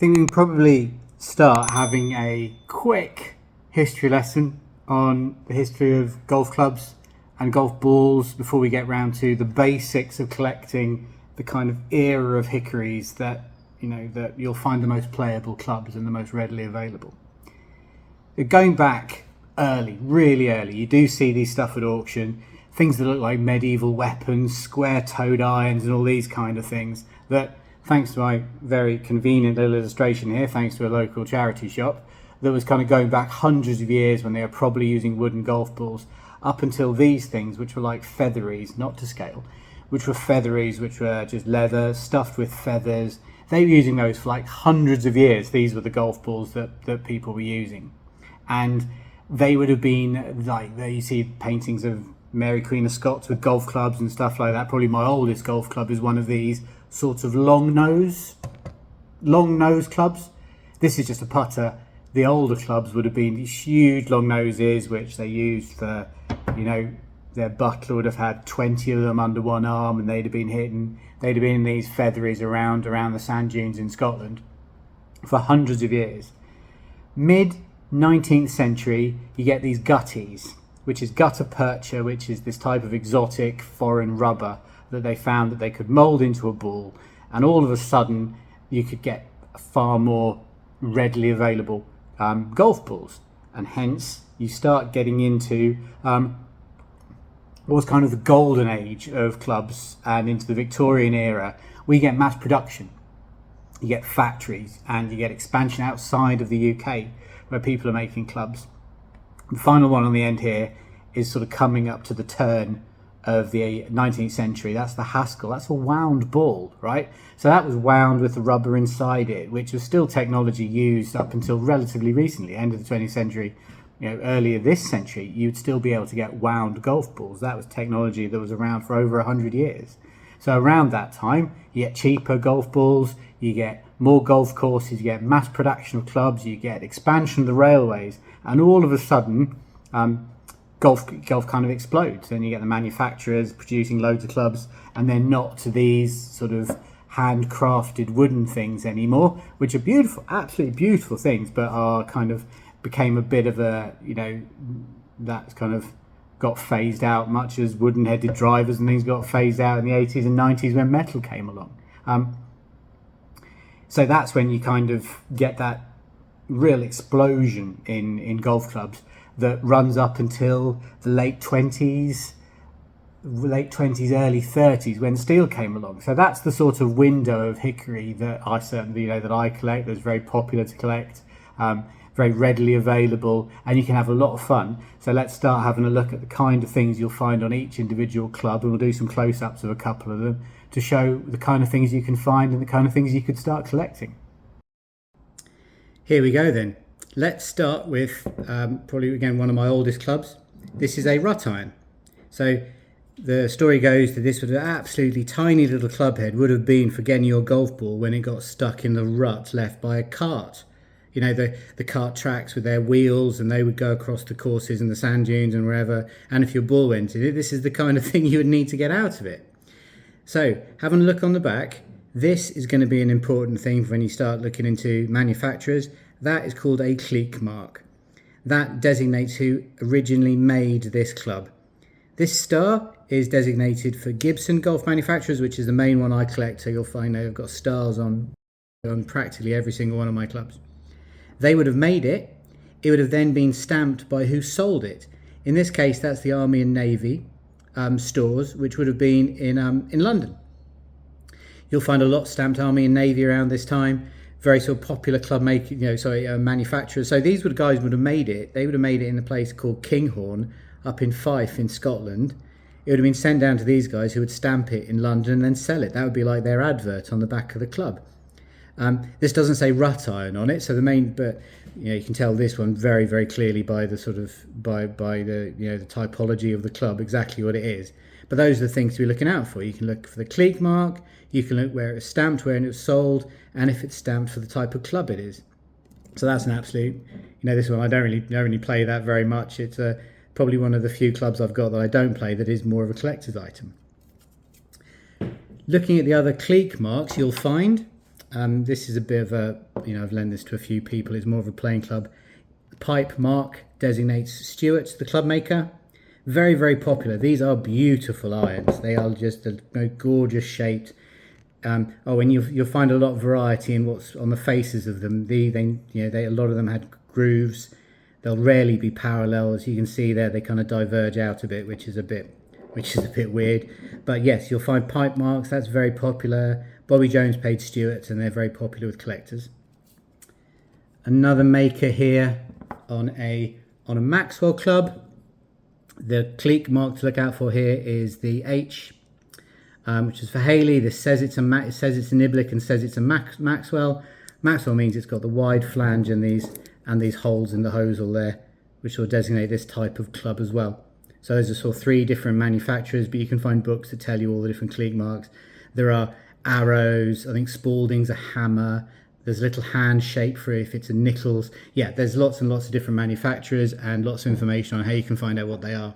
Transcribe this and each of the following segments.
think we can probably start having a quick history lesson on the history of golf clubs and golf balls before we get round to the basics of collecting the kind of era of hickories that that you'll find the most playable clubs and the most readily available. Going back early, really early, you do see these stuff at auction, things that look like medieval weapons, square-toed irons and all these kind of things that, thanks to my very convenient little illustration here, thanks to a local charity shop, that was kind of going back hundreds of years when they were probably using wooden golf balls, up until these things, which were like featheries, not to scale, which were featheries, which were just leather stuffed with feathers. They were using those for like hundreds of years. These were the golf balls that people were using. And they would have been like, there you see paintings of Mary Queen of Scots with golf clubs and stuff like that. Probably my oldest golf club is one of these sorts of long nose clubs. This is just a putter. The older clubs would have been these huge long noses, which they used for, their butler would have had 20 of them under one arm, and they'd have been in these featheries around the sand dunes in Scotland for hundreds of years. Mid 19th century, you get these gutties, which is gutta percha, which is this type of exotic foreign rubber that they found that they could mold into a ball, and all of a sudden you could get far more readily available golf balls, and hence you start getting into what was kind of the golden age of clubs, and into the Victorian era. We get mass production, you get factories, and you get expansion outside of the UK where people are making clubs. The final one on the end here is sort of coming up to the turn of the 19th century. That's the Haskell. That's a wound ball, right? So that was wound with the rubber inside it, which was still technology used up until relatively recently, end of the 20th century. Earlier this century, you'd still be able to get wound golf balls. That was technology that was around for over 100 years. So around that time, you get cheaper golf balls, you get more golf courses, you get mass production of clubs, you get expansion of the railways, and all of a sudden, golf kind of explodes. And you get the manufacturers producing loads of clubs, and they're not these sort of handcrafted wooden things anymore, which are beautiful, absolutely beautiful things, but are kind of became a bit of a, that's kind of got phased out, much as wooden headed drivers and things got phased out in the 80s and 90s when metal came along. So that's when you kind of get that real explosion in golf clubs that runs up until the late 20s, early 30s, when steel came along. So that's the sort of window of hickory that I certainly, that I collect, that's very popular to collect, very readily available, and you can have a lot of fun. So let's start having a look at the kind of things you'll find on each individual club, and we'll do some close-ups of a couple of them to show the kind of things you can find and the kind of things you could start collecting. Here we go then. Let's start with probably again one of my oldest clubs. This is a rut iron. So the story goes that this was an absolutely tiny little club head, would have been for getting your golf ball when it got stuck in the rut left by a cart. The cart tracks with their wheels, and they would go across the courses and the sand dunes and wherever, and if your ball went in it, this is the kind of thing you would need to get out of it. So having a look on the back, this is going to be an important thing when you start looking into manufacturers. That is called a clique mark. That designates who originally made this club. This star is designated for Gibson Golf Manufacturers, which is the main one I collect, so you'll find they've got stars on practically every single one of my clubs. They would have made it. It would have then been stamped by who sold it. In this case, that's the Army and Navy stores, which would have been in London. You'll find a lot stamped Army and Navy around this time. Very sort of popular club manufacturers. So these guys would have made it. They would have made it in a place called Kinghorn up in Fife in Scotland. It would have been sent down to these guys who would stamp it in London and then sell it. That would be like their advert on the back of the club. This doesn't say rut iron on it, so you can tell this one very, very clearly by the sort of by the the typology of the club exactly what it is. But those are the things to be looking out for. You can look for the clique mark, you can look where it was stamped, where it was sold, and if it's stamped for the type of club it is. So that's an absolute. This one I don't really play that very much. It's probably one of the few clubs I've got that I don't play that is more of a collector's item. Looking at the other clique marks, you'll find This is a bit of a, I've lent this to a few people. It's more of a playing club. The pipe mark designates Stuart, the club maker. Very, very popular. These are beautiful irons. They are just a gorgeous shaped. And you'll find a lot of variety in what's on the faces of them. A lot of them had grooves. They'll rarely be parallel, as you can see there. They kind of diverge out a bit, which is a bit weird. But yes, you'll find pipe marks. That's very popular. Bobby Jones paid Stuart, and they're very popular with collectors. Another maker here on a Maxwell club. The cleek mark to look out for here is the H, which is for Haley. This says it's a Niblick and says it's a Maxwell. Maxwell means it's got the wide flange and these holes in the hosel there, which will designate this type of club as well. So those are sort of 3 different manufacturers, but you can find books that tell you all the different cleek marks. There are arrows. I think Spalding's a hammer. There's a little hand shape for if it's a Nichols. Yeah, there's lots and lots of different manufacturers and lots of information on how you can find out what they are.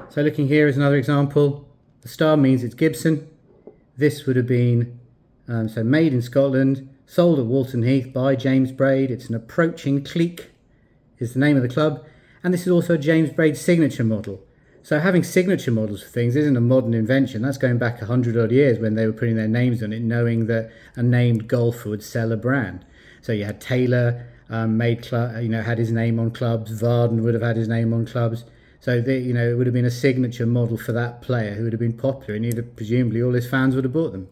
So looking here is another example. The star means it's Gibson. This would have been so made in Scotland, sold at Walton Heath by James Braid. It's an approaching cleek is the name of the club, and this is also a James Braid signature model. So having signature models for things isn't a modern invention. That's going back 100 odd years when they were putting their names on it, knowing that a named golfer would sell a brand. So you had Taylor had his name on clubs. Varden would have had his name on clubs. So it would have been a signature model for that player who would have been popular, and presumably all his fans would have bought them.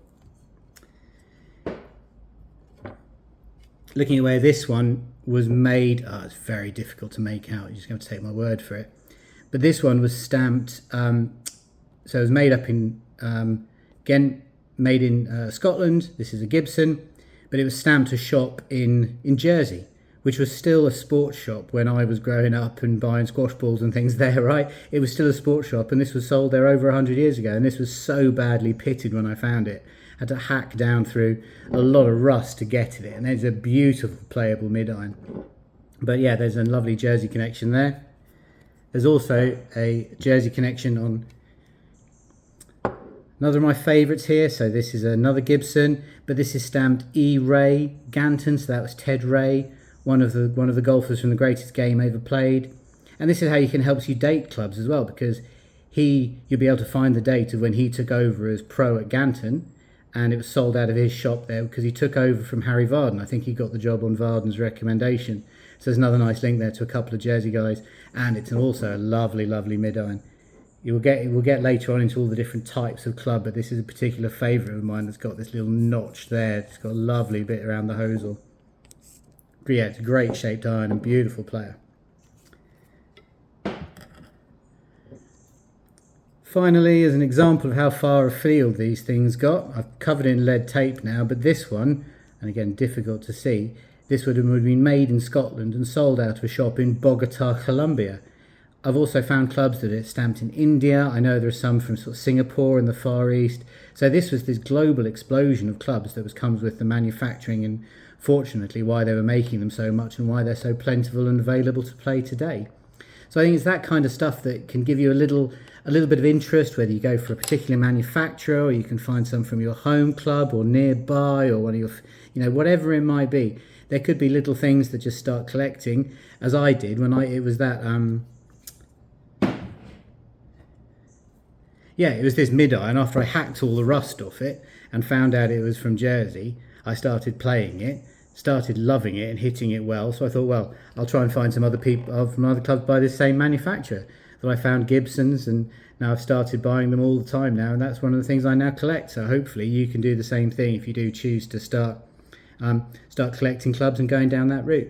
Looking at where this one was made, it's very difficult to make out. You're just going to take my word for it. But this one was stamped, so it was made up in, made in Scotland. This is a Gibson, but it was stamped a shop in Jersey, which was still a sports shop when I was growing up and buying squash balls and things there, right? It was still a sports shop, and this was sold there over 100 years ago, and this was so badly pitted when I found it. I had to hack down through a lot of rust to get at it, and there's a beautiful playable mid-iron. But yeah, there's a lovely Jersey connection there. There's also a Jersey connection on another of my favourites here. So this is another Gibson, but this is stamped E. Ray Ganton. So that was Ted Ray, one of the golfers from the greatest game ever played. And this is how you can help you date clubs as well, because you'll be able to find the date of when he took over as pro at Ganton, and it was sold out of his shop there because he took over from Harry Varden. I think he got the job on Varden's recommendation. So there's another nice link there to a couple of Jersey guys, and it's also a lovely, lovely mid-iron. We'll get later on into all the different types of club, but this is a particular favourite of mine that's got this little notch there. It's got a lovely bit around the hosel. But yeah, it's a great shaped iron and beautiful player. Finally, as an example of how far afield these things got, I've covered it in lead tape now, but this one, and again difficult to see, this would have been made in Scotland and sold out of a shop in Bogota, Colombia. I've also found clubs that are stamped in India. I know there are some from sort of Singapore and the Far East. So this was this global explosion of clubs that comes with the manufacturing, and fortunately why they were making them so much and why they're so plentiful and available to play today. So I think it's that kind of stuff that can give you a little bit of interest, whether you go for a particular manufacturer or you can find some from your home club or nearby or one of your, whatever it might be. There could be little things that just start collecting, as I did when it was this mid-iron. After I hacked all the rust off it and found out it was from Jersey, I started playing it, started loving it and hitting it well. So I thought, well, I'll try and find some other people from other clubs by this same manufacturer. So I found Gibsons, and now I've started buying them all the time now, and that's one of the things I now collect. So hopefully you can do the same thing if you do choose to start collecting clubs and going down that route.